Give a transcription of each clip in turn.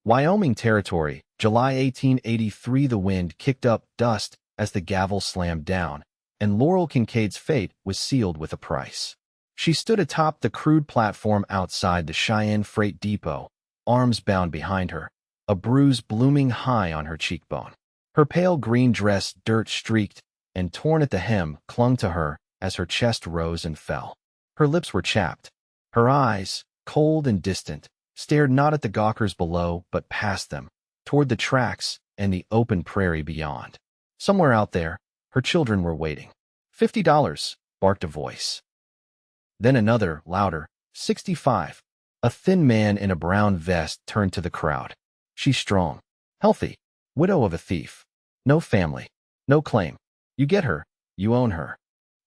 Wyoming Territory, July 1883. The wind kicked up dust as the gavel slammed down, and Laurel Kincaid's fate was sealed with a price. She stood atop the crude platform outside the Cheyenne Freight Depot, arms bound behind her, a bruise blooming high on her cheekbone. Her pale green dress, dirt-streaked and torn at the hem, clung to her as her chest rose and fell. Her lips were chapped. Her eyes, cold and distant, stared not at the gawkers below but past them, toward the tracks and the open prairie beyond. Somewhere out there, her children were waiting. $50, barked a voice. Then another, louder, 65. A thin man in a brown vest turned to the crowd. She's strong, healthy, widow of a thief. No family, no claim. You get her, you own her.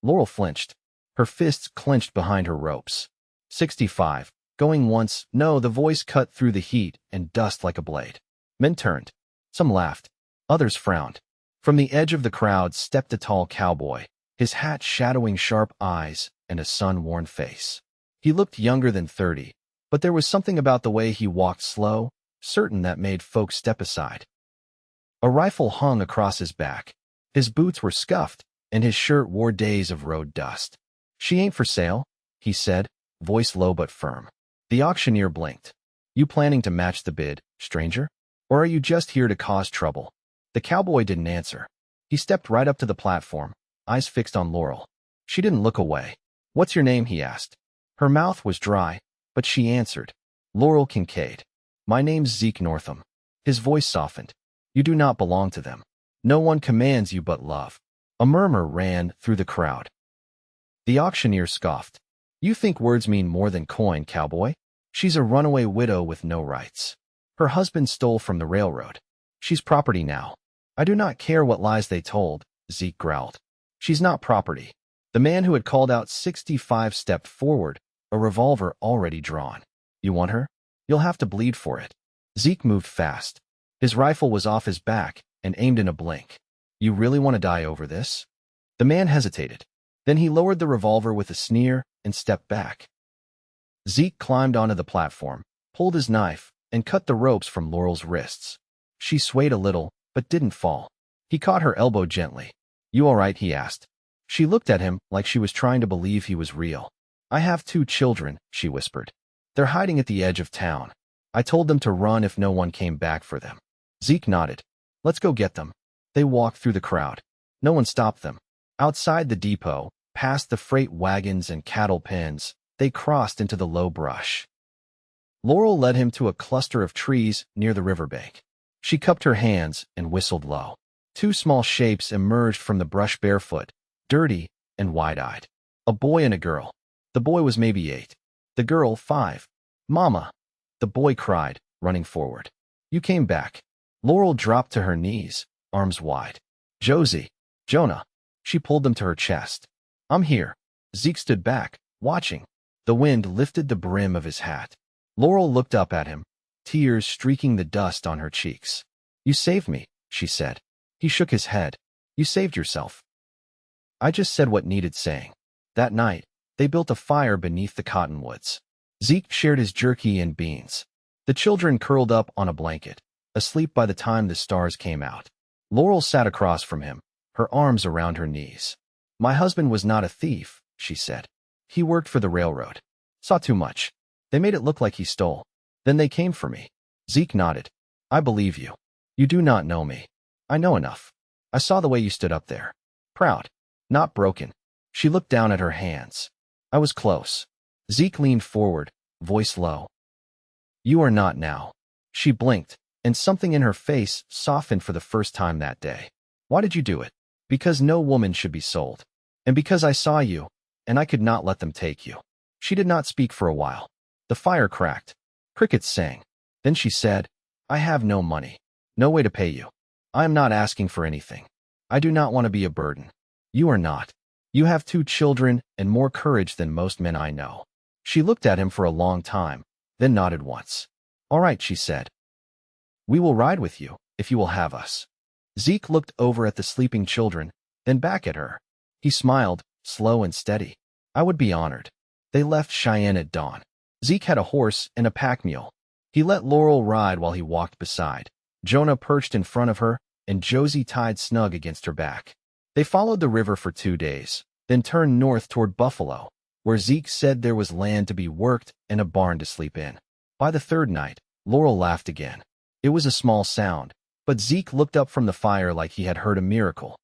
Laurel flinched, her fists clenched behind her ropes. 65. Going once, no, the voice cut through the heat and dust like a blade. Men turned. Some laughed. Others frowned. From the edge of the crowd stepped a tall cowboy, his hat shadowing sharp eyes and a sun-worn face. He looked younger than 30, but there was something about the way he walked slow, certain that made folks step aside. A rifle hung across his back. His boots were scuffed, and his shirt wore days of road dust. "She ain't for sale," he said, voice low but firm. The auctioneer blinked. "You planning to match the bid, stranger? Or are you just here to cause trouble?" The cowboy didn't answer. He stepped right up to the platform, eyes fixed on Laurel. She didn't look away. "What's your name?" he asked. Her mouth was dry, but she answered, "Laurel Kincaid. My name's Zeke Northam." His voice softened. "You do not belong to them. No one commands you but love." A murmur ran through the crowd. The auctioneer scoffed. "You think words mean more than coin, cowboy? She's a runaway widow with no rights. Her husband stole from the railroad. She's property now." "I do not care what lies they told," Zeke growled. "She's not property." The man who had called out 65 stepped forward, a revolver already drawn. "You want her? You'll have to bleed for it." Zeke moved fast. His rifle was off his back and aimed in a blink. "You really want to die over this?" The man hesitated. Then he lowered the revolver with a sneer and stepped back. Zeke climbed onto the platform, pulled his knife, and cut the ropes from Laurel's wrists. She swayed a little, but didn't fall. He caught her elbow gently. "You all right?" he asked. She looked at him like she was trying to believe he was real. "I have 2 children," she whispered. "They're hiding at the edge of town. I told them to run if no one came back for them." Zeke nodded. "Let's go get them." They walked through the crowd. No one stopped them. Outside the depot, past the freight wagons and cattle pens, they crossed into the low brush. Laurel led him to a cluster of trees near the riverbank. She cupped her hands and whistled low. 2 small shapes emerged from the brush barefoot, dirty and wide-eyed. A boy and a girl. The boy was maybe 8. The girl 5. "Mama!" the boy cried, running forward. "You came back." Laurel dropped to her knees, arms wide. "Josie! Jonah!" She pulled them to her chest. "I'm here." Zeke stood back, watching. The wind lifted the brim of his hat. Laurel looked up at him, tears streaking the dust on her cheeks. "You saved me," she said. He shook his head. "You saved yourself." "I just said what needed saying." That night, they built a fire beneath the cottonwoods. Zeke shared his jerky and beans. The children curled up on a blanket, asleep by the time the stars came out. Laurel sat across from him, her arms around her knees. "My husband was not a thief," she said. "He worked for the railroad. Saw too much. They made it look like he stole. Then they came for me." Zeke nodded. "I believe you. You do not know me. I know enough. I saw the way you stood up there. Proud. Not broken." She looked down at her hands. "I was close." Zeke leaned forward, voice low. "You are not now." She blinked, and something in her face softened for the first time that day. "Why did you do it?" "Because no woman should be sold. And because I saw you, and I could not let them take you." She did not speak for a while. The fire cracked. Crickets sang. Then she said, "I have no money. No way to pay you. I am not asking for anything. I do not want to be a burden. You are not. You have 2 children and more courage than most men I know." She looked at him for a long time, then nodded once. "All right," she said. "We will ride with you, if you will have us." Zeke looked over at the sleeping children, then back at her. He smiled, slow and steady. "I would be honored." They left Cheyenne at dawn. Zeke had a horse and a pack mule. He let Laurel ride while he walked beside. Jonah perched in front of her, and Josie tied snug against her back. They followed the river for 2 days, then turned north toward Buffalo, where Zeke said there was land to be worked and a barn to sleep in. By the 3rd night, Laurel laughed again. It was a small sound, but Zeke looked up from the fire like he had heard a miracle.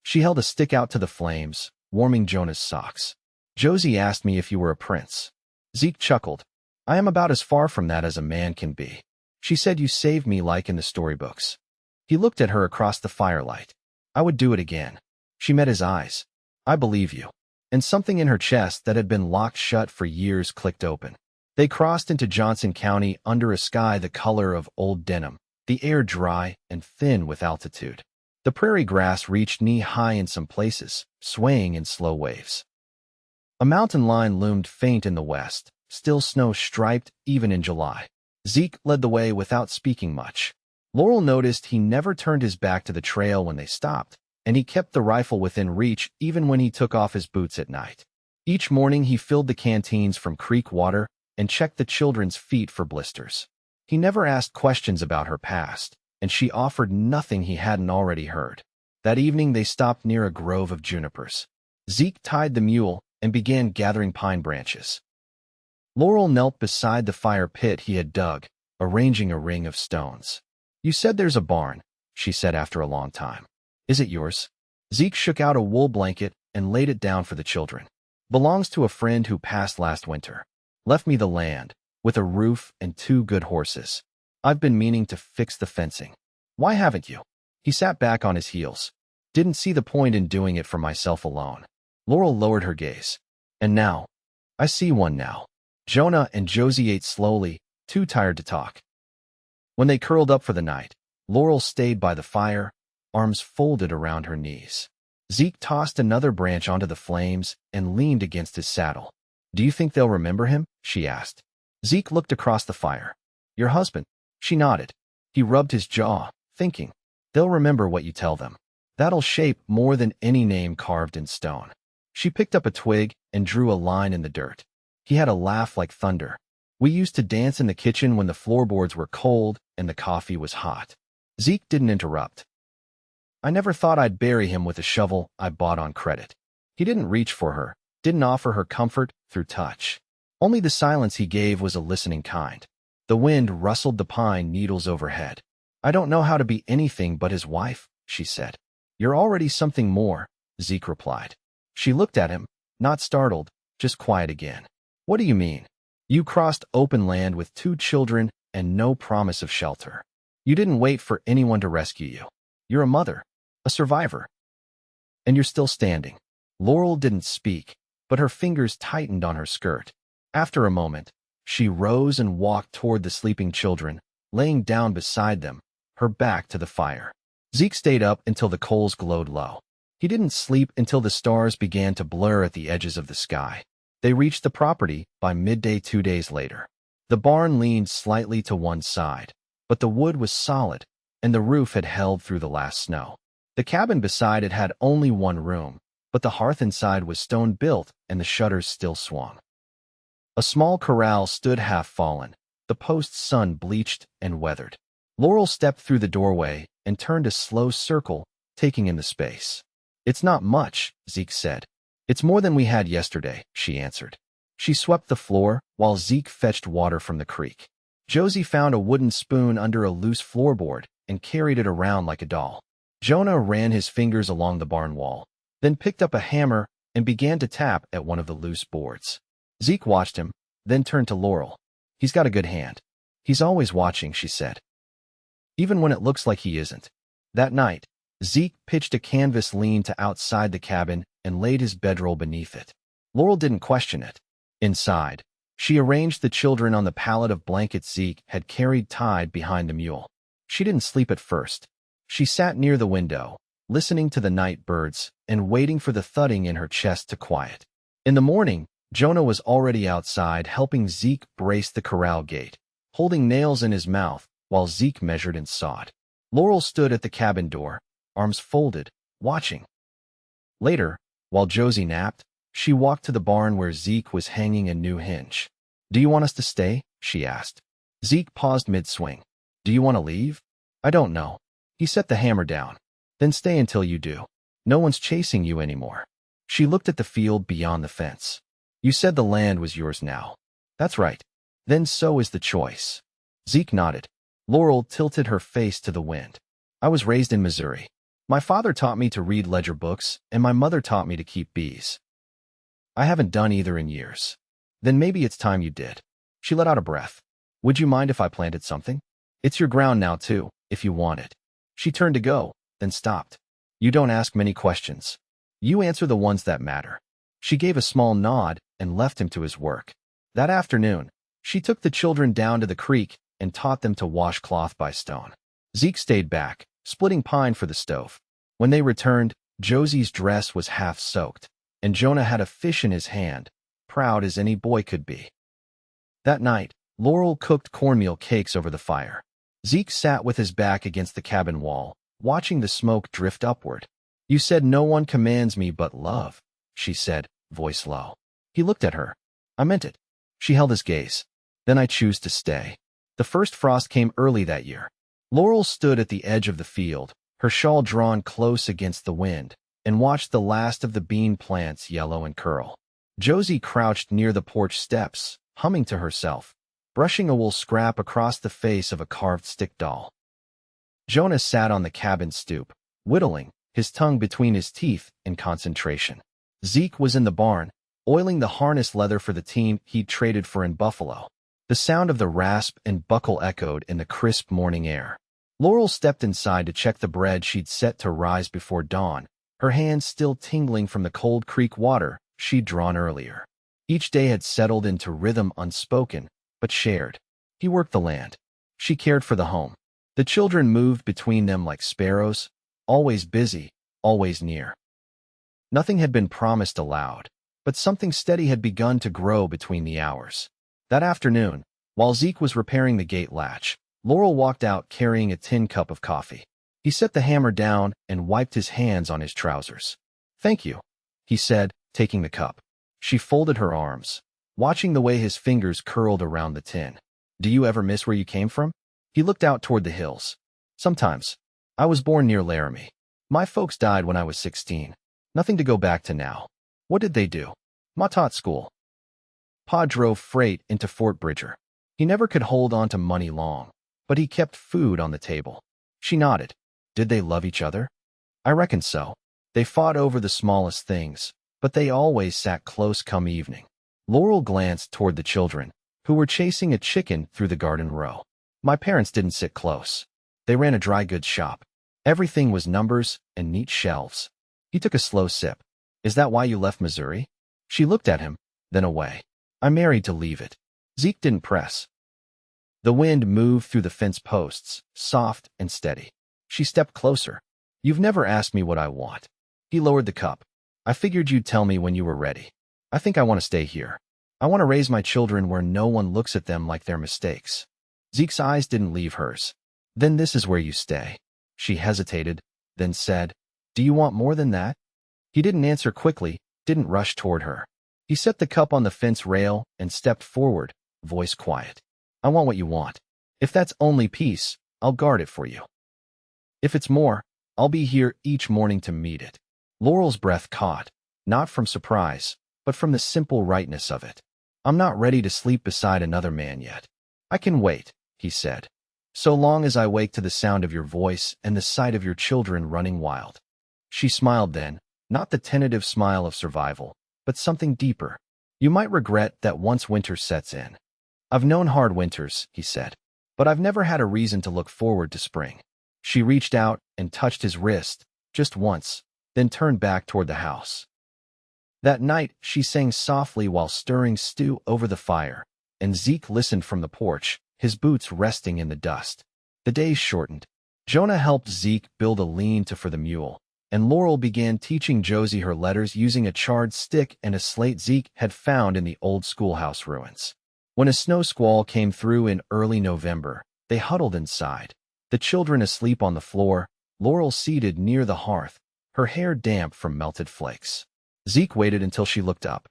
She held a stick out to the flames, warming Jonah's socks. Josie asked me if you were a prince. Zeke chuckled. I am about as far from that as a man can be. She said you saved me like in the storybooks. He looked at her across the firelight. I would do it again. She met his eyes. I believe you. And something in her chest that had been locked shut for years clicked open. They crossed into Johnson County under a sky the color of old denim, the air dry and thin with altitude. The prairie grass reached knee-high in some places, swaying in slow waves. A mountain line loomed faint in the west, still snow-striped even in July. Zeke led the way without speaking much. Laurel noticed he never turned his back to the trail when they stopped, and he kept the rifle within reach even when he took off his boots at night. Each morning he filled the canteens from creek water and checked the children's feet for blisters. He never asked questions about her past, and she offered nothing he hadn't already heard. That evening they stopped near a grove of junipers. Zeke tied the mule and began gathering pine branches. Laurel knelt beside the fire pit he had dug, arranging a ring of stones. You said there's a barn, she said after a long time. Is it yours? Zeke shook out a wool blanket and laid it down for the children. Belongs to a friend who passed last winter. Left me the land, with a roof and 2 good horses. I've been meaning to fix the fencing. Why haven't you? He sat back on his heels. Didn't see the point in doing it for myself alone. Laurel lowered her gaze. And now? I see one now. Jonah and Josie ate slowly, too tired to talk. When they curled up for the night, Laurel stayed by the fire, arms folded around her knees. Zeke tossed another branch onto the flames and leaned against his saddle. Do you think they'll remember him? She asked. Zeke looked across the fire. Your husband? She nodded. He rubbed his jaw, thinking. They'll remember what you tell them. That'll shape more than any name carved in stone. She picked up a twig and drew a line in the dirt. He had a laugh like thunder. We used to dance in the kitchen when the floorboards were cold and the coffee was hot. Zeke didn't interrupt. I never thought I'd bury him with a shovel I bought on credit. He didn't reach for her, didn't offer her comfort through touch. Only the silence he gave was a listening kind. The wind rustled the pine needles overhead. I don't know how to be anything but his wife, she said. You're already something more, Zeke replied. She looked at him, not startled, just quiet again. What do you mean? You crossed open land with 2 children and no promise of shelter. You didn't wait for anyone to rescue you. You're a mother, a survivor. And you're still standing. Laurel didn't speak, but her fingers tightened on her skirt. After a moment, she rose and walked toward the sleeping children, laying down beside them, her back to the fire. Zeke stayed up until the coals glowed low. He didn't sleep until the stars began to blur at the edges of the sky. They reached the property by midday 2 days later. The barn leaned slightly to one side, but the wood was solid, and the roof had held through the last snow. The cabin beside it had only 1 room, but the hearth inside was stone-built and the shutters still swung. A small corral stood half-fallen, the posts sun-bleached and weathered. Laurel stepped through the doorway and turned a slow circle, taking in the space. It's not much, Zeke said. It's more than we had yesterday, she answered. She swept the floor while Zeke fetched water from the creek. Josie found a wooden spoon under a loose floorboard and carried it around like a doll. Jonah ran his fingers along the barn wall, then picked up a hammer and began to tap at one of the loose boards. Zeke watched him, then turned to Laurel. He's got a good hand. He's always watching, she said. Even when it looks like he isn't. That night, Zeke pitched a canvas lean to outside the cabin and laid his bedroll beneath it. Laurel didn't question it. Inside, she arranged the children on the pallet of blankets Zeke had carried tied behind the mule. She didn't sleep at first. She sat near the window, listening to the night birds and waiting for the thudding in her chest to quiet. In the morning, Jonah was already outside helping Zeke brace the corral gate, holding nails in his mouth while Zeke measured and sawed. Laurel stood at the cabin door, arms folded, watching. Later, while Josie napped, she walked to the barn where Zeke was hanging a new hinge. Do you want us to stay? She asked. Zeke paused mid-swing. Do you want to leave? I don't know. He set the hammer down. Then stay until you do. No one's chasing you anymore. She looked at the field beyond the fence. You said the land was yours now. That's right. Then so is the choice. Zeke nodded. Laurel tilted her face to the wind. I was raised in Missouri. My father taught me to read ledger books, and my mother taught me to keep bees. I haven't done either in years. Then maybe it's time you did. She let out a breath. Would you mind if I planted something? It's your ground now, too, if you want it. She turned to go, then stopped. You don't ask many questions. You answer the ones that matter. She gave a small nod and left him to his work. That afternoon, she took the children down to the creek and taught them to wash cloth by stone. Zeke stayed back, splitting pine for the stove. When they returned, Josie's dress was half soaked, and Jonah had a fish in his hand, proud as any boy could be. That night, Laurel cooked cornmeal cakes over the fire. Zeke sat with his back against the cabin wall, watching the smoke drift upward. You said no one commands me but love, she said, voice low. He looked at her. I meant it. She held his gaze. Then I choose to stay. The first frost came early that year. Laurel stood at the edge of the field, her shawl drawn close against the wind, and watched the last of the bean plants yellow and curl. Josie crouched near the porch steps, humming to herself, brushing a wool scrap across the face of a carved stick doll. Jonah sat on the cabin stoop, whittling, his tongue between his teeth in concentration. Zeke was in the barn, oiling the harness leather for the team he'd traded for in Buffalo. The sound of the rasp and buckle echoed in the crisp morning air. Laurel stepped inside to check the bread she'd set to rise before dawn, her hands still tingling from the cold creek water she'd drawn earlier. Each day had settled into rhythm unspoken, but shared. He worked the land. She cared for the home. The children moved between them like sparrows, always busy, always near. Nothing had been promised aloud, but something steady had begun to grow between the hours. That afternoon, while Zeke was repairing the gate latch, Laurel walked out carrying a tin cup of coffee. He set the hammer down and wiped his hands on his trousers. Thank you, he said, taking the cup. She folded her arms, watching the way his fingers curled around the tin. Do you ever miss where you came from? He looked out toward the hills. Sometimes. I was born near Laramie. My folks died when I was 16. Nothing to go back to now. What did they do? Ma taught school. Pa drove freight into Fort Bridger. He never could hold on to money long, but he kept food on the table. She nodded. Did they love each other? I reckon so. They fought over the smallest things, but they always sat close come evening. Laurel glanced toward the children, who were chasing a chicken through the garden row. My parents didn't sit close. They ran a dry goods shop. Everything was numbers and neat shelves. He took a slow sip. Is that why you left Missouri? She looked at him, then away. I married to leave it. Zeke didn't press. The wind moved through the fence posts, soft and steady. She stepped closer. You've never asked me what I want. He lowered the cup. I figured you'd tell me when you were ready. I think I want to stay here. I want to raise my children where no one looks at them like they're mistakes. Zeke's eyes didn't leave hers. Then this is where you stay. She hesitated, then said, Do you want more than that? He didn't answer quickly, didn't rush toward her. He set the cup on the fence rail and stepped forward, voice quiet. I want what you want. If that's only peace, I'll guard it for you. If it's more, I'll be here each morning to meet it. Laurel's breath caught, not from surprise, but from the simple rightness of it. I'm not ready to sleep beside another man yet. I can wait, he said. So long as I wake to the sound of your voice and the sight of your children running wild. She smiled then, not the tentative smile of survival, but something deeper. You might regret that once winter sets in. I've known hard winters, he said, but I've never had a reason to look forward to spring. She reached out and touched his wrist, just once, then turned back toward the house. That night, she sang softly while stirring stew over the fire, and Zeke listened from the porch, his boots resting in the dust. The days shortened. Jonah helped Zeke build a lean-to for the mule, and Laurel began teaching Josie her letters using a charred stick and a slate Zeke had found in the old schoolhouse ruins. When a snow squall came through in early November, they huddled inside, the children asleep on the floor, Laurel seated near the hearth, her hair damp from melted flakes. Zeke waited until she looked up.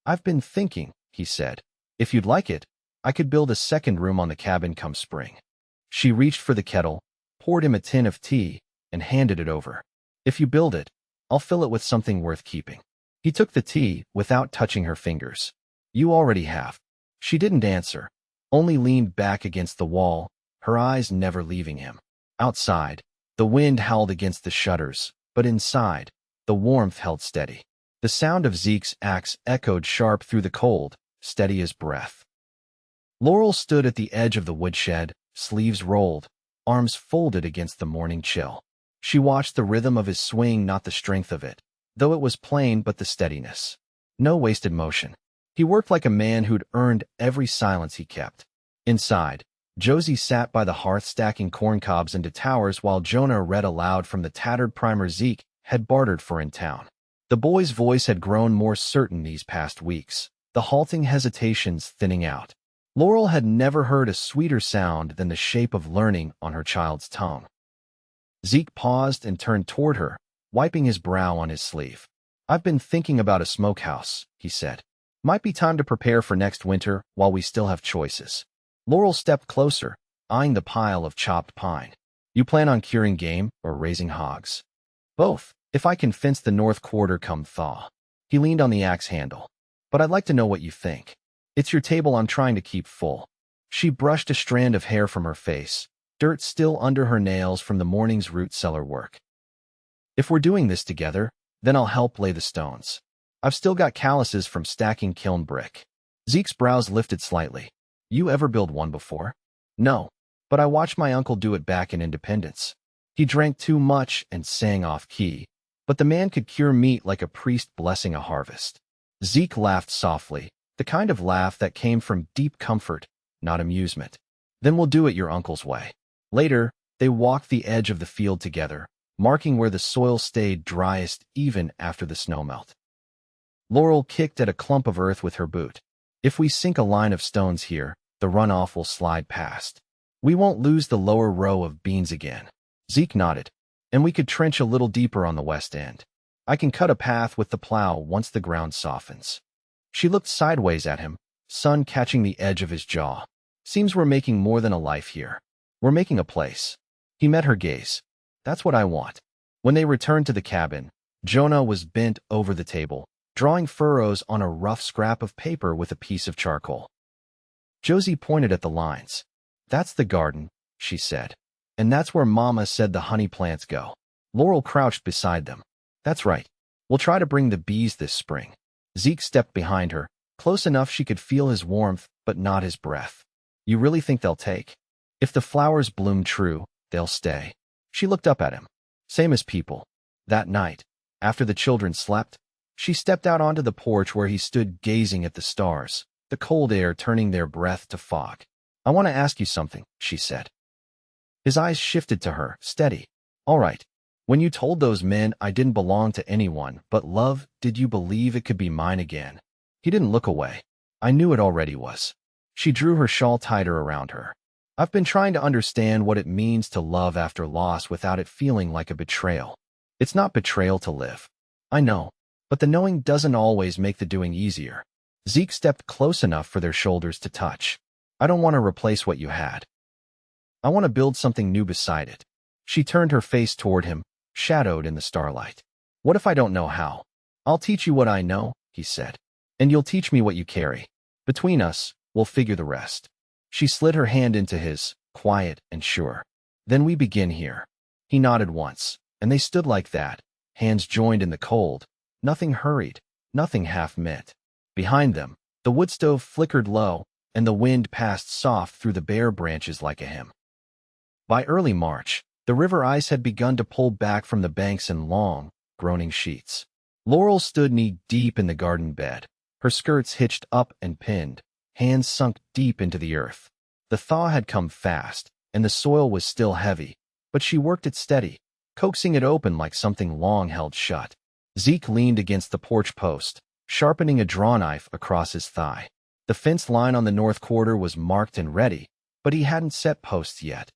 I've been thinking, he said. If you'd like it, I could build a second room on the cabin come spring. She reached for the kettle, poured him a tin of tea, and handed it over. If you build it, I'll fill it with something worth keeping. He took the tea without touching her fingers. You already have. She didn't answer, only leaned back against the wall, her eyes never leaving him. Outside, the wind howled against the shutters, but inside, the warmth held steady. The sound of Zeke's axe echoed sharp through the cold, steady as breath. Laurel stood at the edge of the woodshed, sleeves rolled, arms folded against the morning chill. She watched the rhythm of his swing, not the strength of it, though it was plain but the steadiness. No wasted motion. He worked like a man who'd earned every silence he kept. Inside, Josie sat by the hearth stacking corn cobs into towers while Jonah read aloud from the tattered primer Zeke had bartered for in town. The boy's voice had grown more certain these past weeks, the halting hesitations thinning out. Laurel had never heard a sweeter sound than the shape of learning on her child's tongue. Zeke paused and turned toward her, wiping his brow on his sleeve. I've been thinking about a smokehouse, he said. Might be time to prepare for next winter while we still have choices. Laurel stepped closer, eyeing the pile of chopped pine. You plan on curing game or raising hogs? Both, if I can fence the north quarter come thaw. He leaned on the axe handle. But I'd like to know what you think. It's your table I'm trying to keep full. She brushed a strand of hair from her face, dirt still under her nails from the morning's root cellar work. If we're doing this together, then I'll help lay the stones. I've still got calluses from stacking kiln brick. Zeke's brows lifted slightly. You ever build one before? No, but I watched my uncle do it back in Independence. He drank too much and sang off-key, but the man could cure meat like a priest blessing a harvest. Zeke laughed softly, the kind of laugh that came from deep comfort, not amusement. Then we'll do it your uncle's way. Later, they walked the edge of the field together, marking where the soil stayed driest even after the snow melt. Laurel kicked at a clump of earth with her boot. If we sink a line of stones here, the runoff will slide past. We won't lose the lower row of beans again. Zeke nodded. And we could trench a little deeper on the west end. I can cut a path with the plow once the ground softens. She looked sideways at him, sun catching the edge of his jaw. Seems we're making more than a life here. We're making a place. He met her gaze. That's what I want. When they returned to the cabin, Jonah was bent over the table, drawing furrows on a rough scrap of paper with a piece of charcoal. Josie pointed at the lines. That's the garden, she said. And that's where Mama said the honey plants go. Laurel crouched beside them. That's right. We'll try to bring the bees this spring. Zeke stepped behind her, close enough she could feel his warmth, but not his breath. You really think they'll take? If the flowers bloom true, they'll stay. She looked up at him. Same as people. That night, after the children slept, she stepped out onto the porch where he stood gazing at the stars, the cold air turning their breath to fog. I want to ask you something, she said. His eyes shifted to her, steady. All right. When you told those men I didn't belong to anyone but love, did you believe it could be mine again? He didn't look away. I knew it already was. She drew her shawl tighter around her. I've been trying to understand what it means to love after loss without it feeling like a betrayal. It's not betrayal to live. I know, but the knowing doesn't always make the doing easier. Zeke stepped close enough for their shoulders to touch. I don't want to replace what you had. I want to build something new beside it. She turned her face toward him, shadowed in the starlight. What if I don't know how? I'll teach you what I know, he said. And you'll teach me what you carry. Between us, we'll figure the rest. She slid her hand into his, quiet and sure. Then we begin here. He nodded once, and they stood like that, hands joined in the cold, nothing hurried, nothing half-meant. Behind them, the wood stove flickered low, and the wind passed soft through the bare branches like a hymn. By early March, the river ice had begun to pull back from the banks in long, groaning sheets. Laurel stood knee-deep in the garden bed, her skirts hitched up and pinned, hands sunk deep into the earth. The thaw had come fast, and the soil was still heavy, but she worked it steady, coaxing it open like something long held shut. Zeke leaned against the porch post, sharpening a drawknife across his thigh. The fence line on the north quarter was marked and ready, but he hadn't set posts yet.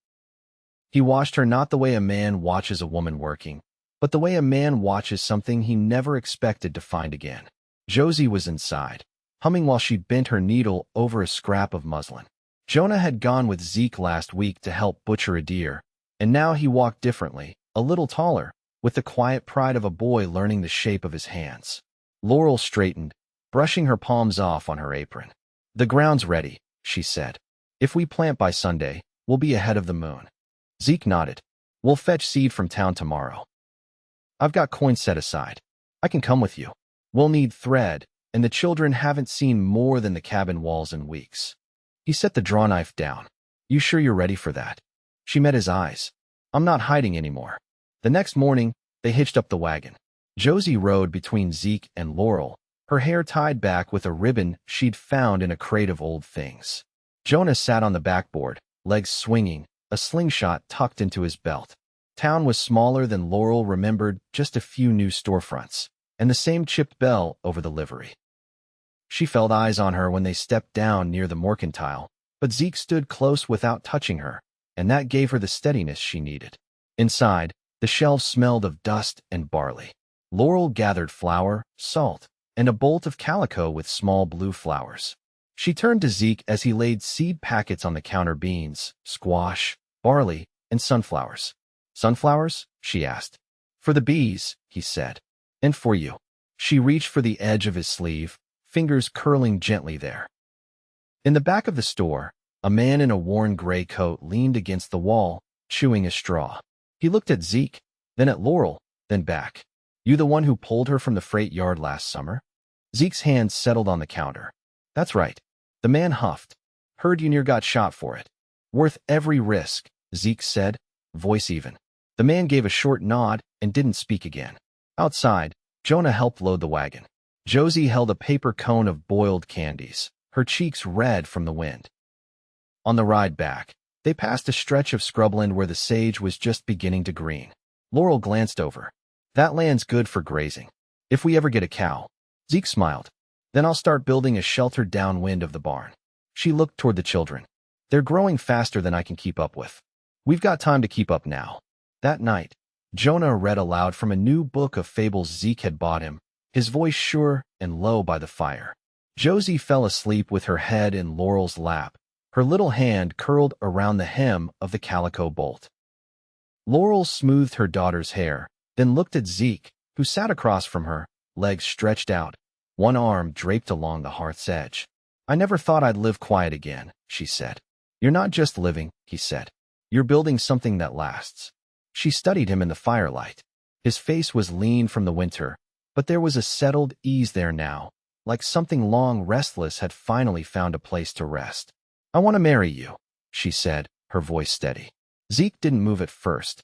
He watched her not the way a man watches a woman working, but the way a man watches something he never expected to find again. Josie was inside, humming while she bent her needle over a scrap of muslin. Jonah had gone with Zeke last week to help butcher a deer, and now he walked differently, a little taller, with the quiet pride of a boy learning the shape of his hands. Laurel straightened, brushing her palms off on her apron. "The ground's ready," she said. "If we plant by Sunday, we'll be ahead of the moon." Zeke nodded. "We'll fetch seed from town tomorrow. I've got coins set aside. I can come with you. We'll need thread, and the children haven't seen more than the cabin walls in weeks." He set the draw knife down. "You sure you're ready for that?" She met his eyes. "I'm not hiding anymore." The next morning, they hitched up the wagon. Josie rode between Zeke and Laurel, her hair tied back with a ribbon she'd found in a crate of old things. Jonah sat on the backboard, legs swinging, a slingshot tucked into his belt. Town was smaller than Laurel remembered, just a few new storefronts, and the same chipped bell over the livery. She felt eyes on her when they stepped down near the mercantile, but Zeke stood close without touching her, and that gave her the steadiness she needed. Inside, the shelves smelled of dust and barley. Laurel gathered flour, salt, and a bolt of calico with small blue flowers. She turned to Zeke as he laid seed packets on the counter: beans, squash, barley, and sunflowers. "Sunflowers?" she asked. "For the bees," he said. "And for you." She reached for the edge of his sleeve, fingers curling gently there. In the back of the store, a man in a worn gray coat leaned against the wall, chewing a straw. He looked at Zeke, then at Laurel, then back. "You the one who pulled her from the freight yard last summer?" Zeke's hands settled on the counter. "That's right." The man huffed. "Heard you near got shot for it." "Worth every risk," Zeke said, voice even. The man gave a short nod and didn't speak again. Outside, Jonah helped load the wagon. Josie held a paper cone of boiled candies, her cheeks red from the wind. On the ride back, they passed a stretch of scrubland where the sage was just beginning to green. Laurel glanced over. "That land's good for grazing. If we ever get a cow." Zeke smiled. "Then I'll start building a shelter downwind of the barn." She looked toward the children. "They're growing faster than I can keep up with. We've got time to keep up now." That night, Jonah read aloud from a new book of fables Zeke had bought him, his voice sure and low by the fire. Josie fell asleep with her head in Laurel's lap, her little hand curled around the hem of the calico bolt. Laurel smoothed her daughter's hair, then looked at Zeke, who sat across from her, legs stretched out, one arm draped along the hearth's edge. "I never thought I'd live quiet again," she said. "You're not just living," he said. "You're building something that lasts." She studied him in the firelight. His face was lean from the winter, but there was a settled ease there now, like something long restless had finally found a place to rest. "I want to marry you," she said, her voice steady. Zeke didn't move at first.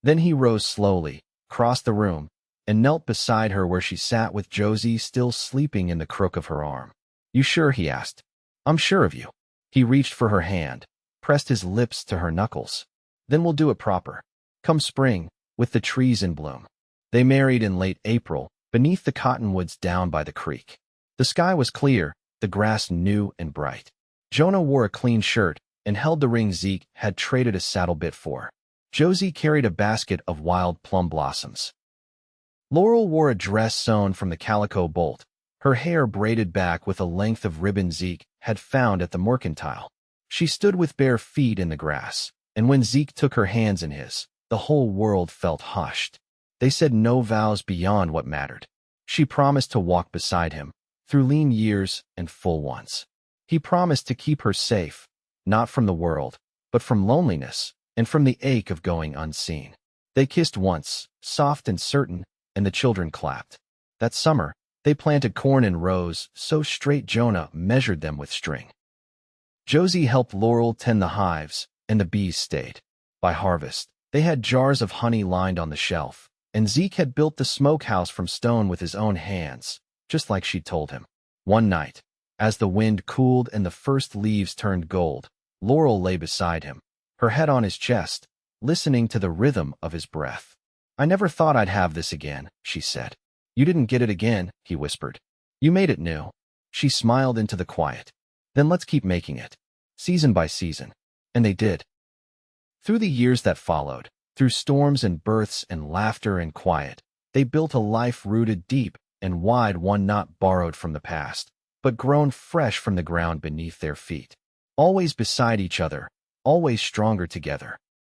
Then he rose slowly, crossed the room, and knelt beside her where she sat with Josie still sleeping in the crook of her arm. "You sure?" he asked. "I'm sure of you." He reached for her hand, pressed his lips to her knuckles. "Then we'll do it proper. Come spring, with the trees in bloom." They married in late April, beneath the cottonwoods down by the creek. The sky was clear, the grass new and bright. Jonah wore a clean shirt and held the ring Zeke had traded a saddle bit for. Josie carried a basket of wild plum blossoms. Laurel wore a dress sewn from the calico bolt, her hair braided back with a length of ribbon Zeke had found at the mercantile. She stood with bare feet in the grass, and when Zeke took her hands in his, the whole world felt hushed. They said no vows beyond what mattered. She promised to walk beside him, through lean years and full ones. He promised to keep her safe, not from the world, but from loneliness, and from the ache of going unseen. They kissed once, soft and certain, and the children clapped. That summer, they planted corn in rows so straight Jonah measured them with string. Josie helped Laurel tend the hives, and the bees stayed. By harvest, they had jars of honey lined on the shelf, and Zeke had built the smokehouse from stone with his own hands, just like she'd told him. One night, as the wind cooled and the first leaves turned gold, Laurel lay beside him, her head on his chest, listening to the rhythm of his breath. "I never thought I'd have this again," she said. "You didn't get it again," he whispered. "You made it new." She smiled into the quiet. "Then let's keep making it, season by season." And they did. Through the years that followed, through storms and births and laughter and quiet, they built a life rooted deep and wide, one not borrowed from the past, but grown fresh from the ground beneath their feet. Always beside each other, always stronger together.